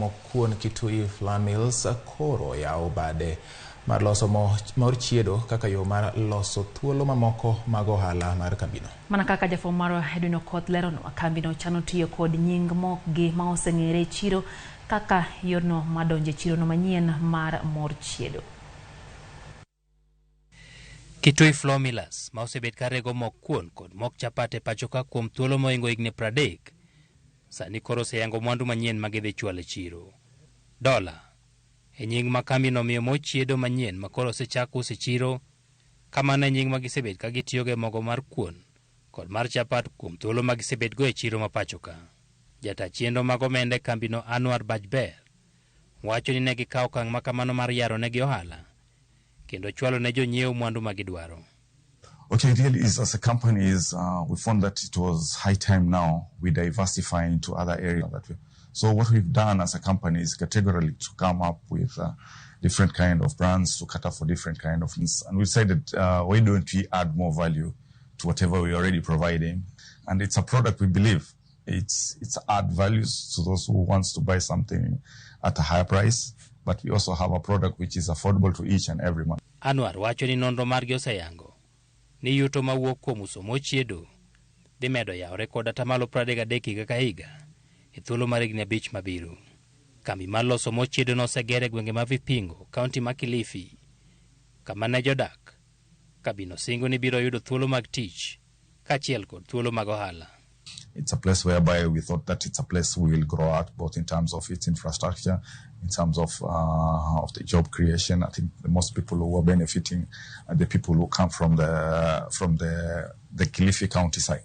mok kuon Kitui Millers koro yawo bade mar loso mor chiedo kaka yo mar loso thuolo mamoko mag ohala mar kambino. Mana kaka jafo maro Edwin Kothlero kambino chano tiyo kod nying mok gi ma oseng'ere chiro kaka yorno madonje chiro no manyien mar mor chiedo. Kitui Millers ma osebet karego mok kuon kod mok chapate pachoka kuom thuolo moingo higni 30 sani koro oseyango mwandu manyien magidhi chwalo e chiro. Dola e nying ma kambino miyo mor chiedo manyien ma koro osechako uso e chiro, kamano e nying ma gisebet ka gitiyogo e mogo mar kuon kod mar chapat kuom thuolo ma gisebet go e chiro ma pachoka. Jata chiendo mag omenda e kambino Bajber wacho ni ne gikawo okang' ma kamano mar yaro negi ohala kendo chwalo ne jonyiewo mwandu ma gidwaro. Okay, it really is. As a company, we found that it was high time now we diversify into other areas. So what we've done as a company is categorically to come up with different kind of brands to cater for different kind of things. And we decided, why don't we add more value to whatever we're already providing? And it's a product we believe it's add values to those who wants to buy something at a higher price. But we also have a product which is affordable to each and every month. Wacho ni nonro margi oseyango ni yuto mawuok kuom uso mor chiedo dhi medo yawre kod atamalo 33 higa ka higa e thuolo mar higni 5 mabiro. Kambi mar loso mor chiedo no osegere e gwenge ma Vipingo, kaunti ma Kilifi, kama ne jodak kambino singo ni biro yudo thuolo mag tich kaachiel kod thuolo mag ohala. It's a place whereby we thought that it's a place we will grow at, both in terms of its infrastructure, in terms of the job creation. I think the most people who are benefiting are the people who come from the Kilifi countryside.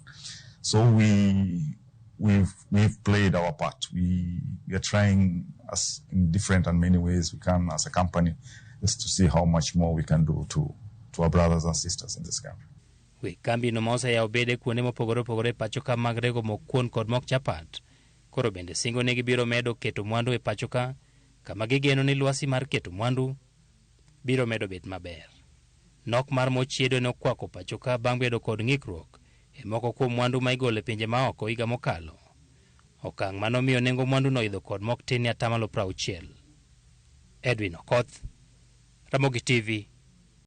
So we've played our part. We are trying as in different and many ways we can as a company, just to see how much more we can do to our brothers and sisters in this country. Kambino ma oseyawo bede kuonde mopogore opogore pachoka mag rego mok kuon kod mok chapat koro bende singo ne gibiro medo keto mwandu e pachoka, kama gigeno ni lwasi mar keto mwandu biro medo bet maber. Nok mar mor chiedo ne okwako pachoka bang' bedo kod ng'ikruok e moko kuom mwandu ma igolo e pinje maoko higa mokalo. Okang' manomiyo nengo mwandu no idho kod mok tin atamalo 60. Edwin Okoth, Ramogi TV.